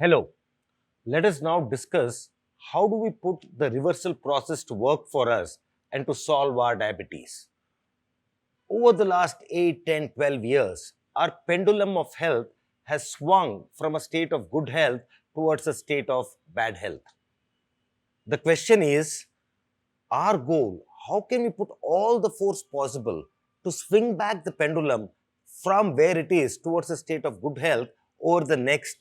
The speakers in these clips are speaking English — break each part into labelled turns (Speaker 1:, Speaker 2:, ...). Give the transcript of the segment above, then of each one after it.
Speaker 1: Hello, let us now discuss how do we put the reversal process to work for us and to solve our diabetes. Over the last 8, 10, 12 years, our pendulum of health has swung from a state of good health towards a state of bad health. The question is, our goal, how can we put all the force possible to swing back the pendulum from where it is towards a state of good health over the next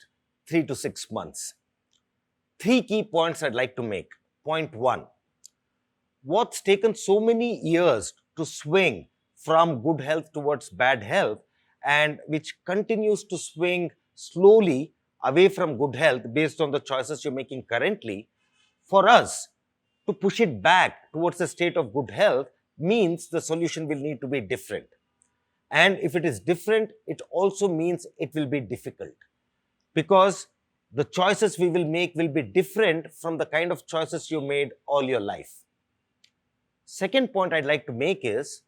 Speaker 1: 3 to 6 months? Three key points I'd like to make. Point one, what's taken so many years to swing from good health towards bad health and which continues to swing slowly away from good health based on the choices you're making currently, for us to push it back towards a state of good health means the solution will need to be different. And if it is different, it also means it will be difficult because the choices we will make will be different from the kind of choices you made all your life. Second point I'd like to make is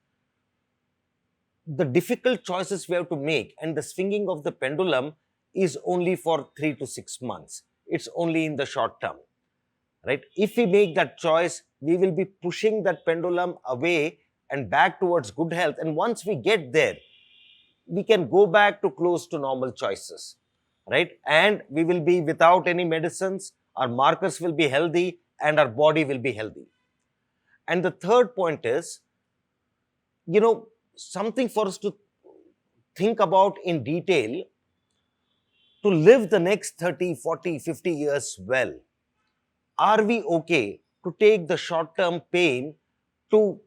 Speaker 1: the difficult choices we have to make and the swinging of the pendulum is only for 3 to 6 months. It's only in the short term, right? If we make that choice, we will be pushing that pendulum away and back towards good health. And once we get there, we can go back to close to normal choices, right? And we will be without any medicines, our markers will be healthy, and our body will be healthy. And the third point is, something for us to think about in detail to live the next 30, 40, 50 years well. Are we okay to take the short-term pain to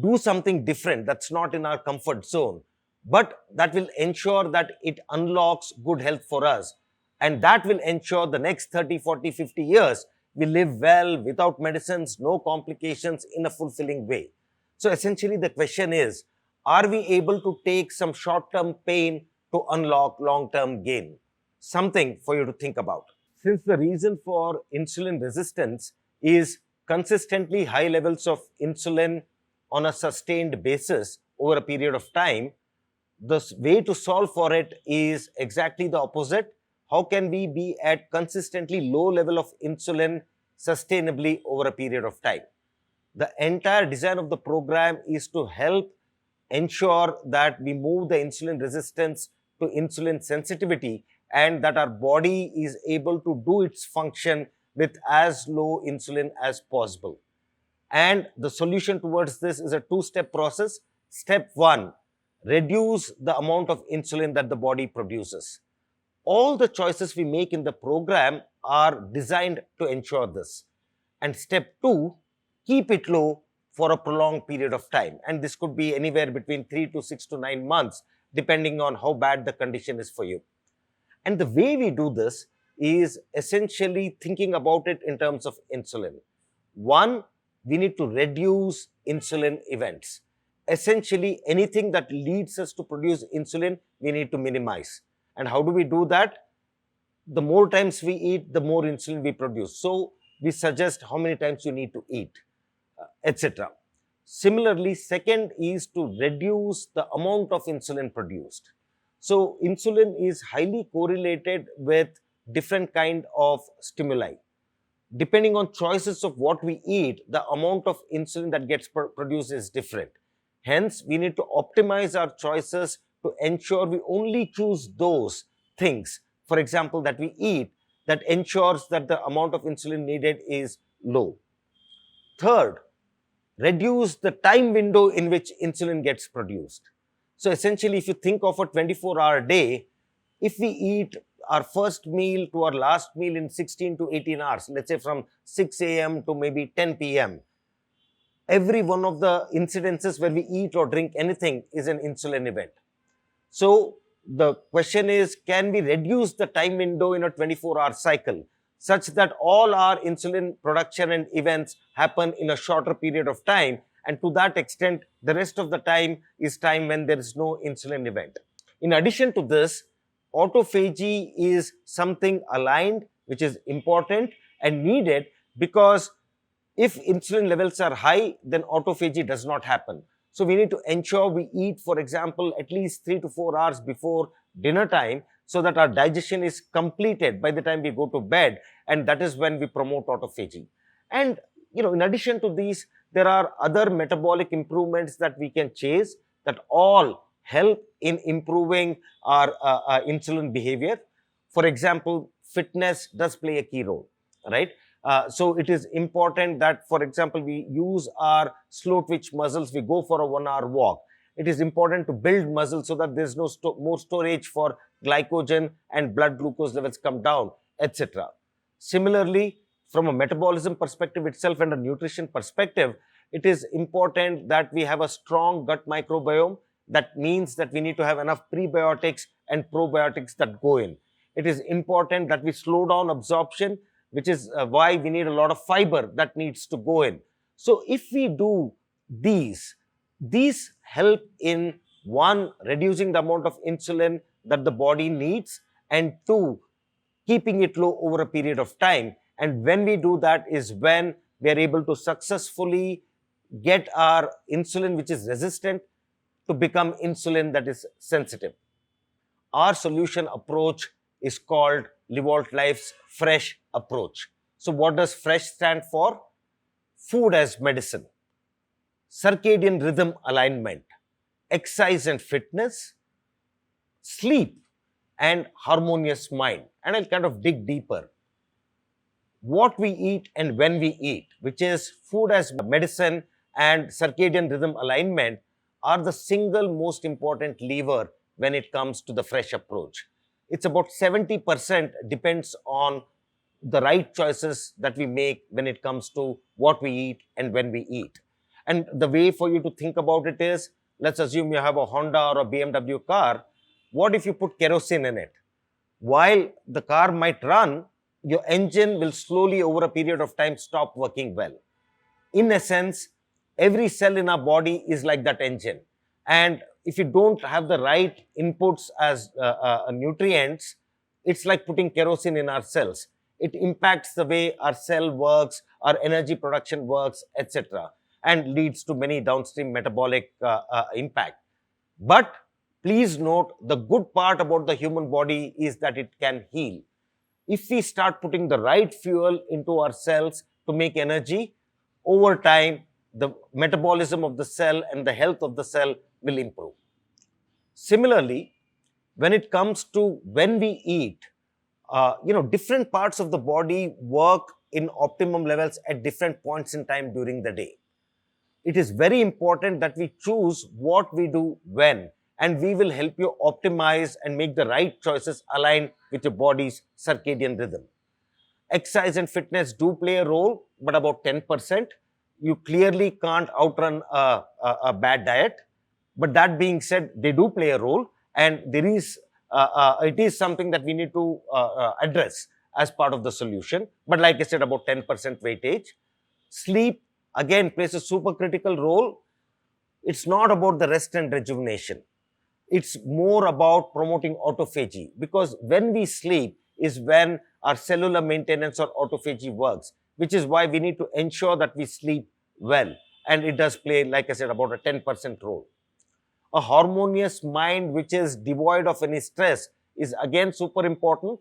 Speaker 1: do something different that's not in our comfort zone, but that will ensure that it unlocks good health for us, and that will ensure the next 30, 40, 50 years we live well without medicines, no complications, in a fulfilling way. So essentially the question is, are we able to take some short-term pain to unlock long-term gain? Something for you to think about. Since the reason for insulin resistance is consistently high levels of insulin on a sustained basis over a period of time, the way to solve for it is exactly the opposite. How can we be at consistently low level of insulin sustainably over a period of time? The entire design of the program is to help ensure that we move the insulin resistance to insulin sensitivity and that our body is able to do its function with as low insulin as possible. And the solution towards this is a two-step process. Step one, reduce the amount of insulin that the body produces. All the choices we make in the program are designed to ensure this. And step two, keep it low for a prolonged period of time. And this could be anywhere between 3 to 6 to 9 months, depending on how bad the condition is for you. And the way we do this is essentially thinking about it in terms of insulin. One, we need to reduce insulin events. Essentially, anything that leads us to produce insulin, we need to minimize. And how do we do that? The more times we eat, the more insulin we produce. So we suggest how many times you need to eat, etc. Similarly, second is to reduce the amount of insulin produced. So insulin is highly correlated with different kind of stimuli. Depending on choices of what we eat, the amount of insulin that gets produced is different. Hence, we need to optimize our choices to ensure we only choose those things, for example, that we eat, that ensures that the amount of insulin needed is low. Third, reduce the time window in which insulin gets produced. So essentially, if you think of a 24-hour day, if we eat our first meal to our last meal in 16 to 18 hours, let's say from 6 a.m. to maybe 10 p.m., every one of the incidences where we eat or drink anything is an insulin event. So the question is, can we reduce the time window in a 24-hour cycle such that all our insulin production and events happen in a shorter period of time, and to that extent, the rest of the time is time when there is no insulin event. In addition to this, autophagy is something aligned, which is important and needed, because if insulin levels are high, then autophagy does not happen. So we need to ensure we eat, for example, at least 3 to 4 hours before dinner time, so that our digestion is completed by the time we go to bed, and that is when we promote autophagy. And in addition to these, there are other metabolic improvements that we can chase that all help in improving our insulin behavior. For example, fitness does play a key role, right? So it is important that, for example, we use our slow twitch muscles, we go for a 1 hour walk. It is important to build muscle so that there's no more storage for glycogen and blood glucose levels come down, etc. Similarly, from a metabolism perspective itself and a nutrition perspective, it is important that we have a strong gut microbiome. That means that we need to have enough prebiotics and probiotics that go in. It is important that we slow down absorption, which is why we need a lot of fiber that needs to go in. So if we do these help in, one, reducing the amount of insulin that the body needs, and two, keeping it low over a period of time. And when we do that is when we are able to successfully get our insulin, which is resistant, to become insulin that is sensitive. Our solution approach is called Livault Life's FRESH approach. So what does FRESH stand for? Food as medicine, circadian rhythm alignment, exercise and fitness, sleep, and harmonious mind. And I'll kind of dig deeper. What we eat and when we eat, which is food as medicine and circadian rhythm alignment, are the single most important lever when it comes to the FRESH approach. It's about 70% depends on the right choices that we make when it comes to what we eat and when we eat. And the way for you to think about it is, let's assume you have a Honda or a BMW car. What if you put kerosene in it? While the car might run, your engine will slowly over a period of time stop working well. In essence, every cell in our body is like that engine. And if you don't have the right inputs as nutrients, it's like putting kerosene in our cells. It impacts the way our cell works, our energy production works, etc., and leads to many downstream metabolic impact. But please note, the good part about the human body is that it can heal. If we start putting the right fuel into our cells to make energy, over time, the metabolism of the cell and the health of the cell will improve. Similarly, when it comes to when we eat, different parts of the body work in optimum levels at different points in time during the day. It is very important that we choose what we do when, and we will help you optimize and make the right choices aligned with your body's circadian rhythm. Exercise and fitness do play a role, but about 10%. You clearly can't outrun a bad diet. But that being said, they do play a role, and there is it is something that we need to address as part of the solution. But like I said, about 10% weightage. Sleep, again, plays a super critical role. It's not about the rest and rejuvenation. It's more about promoting autophagy, because when we sleep is when our cellular maintenance or autophagy works, which is why we need to ensure that we sleep well. And it does play, like I said, about a 10% role. A harmonious mind which is devoid of any stress is again super important.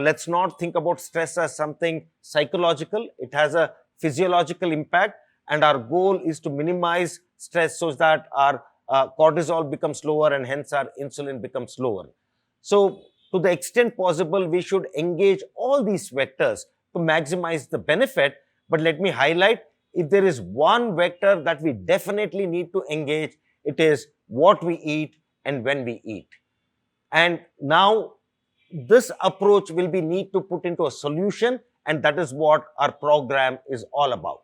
Speaker 1: Let's not think about stress as something psychological. It has a physiological impact, and our goal is to minimize stress so that our cortisol becomes lower and hence our insulin becomes lower. So to the extent possible, we should engage all these vectors to maximize the benefit. But let me highlight, if there is one vector that we definitely need to engage, it is what we eat and when we eat. And now this approach will be need to put into a solution, and that is what our program is all about.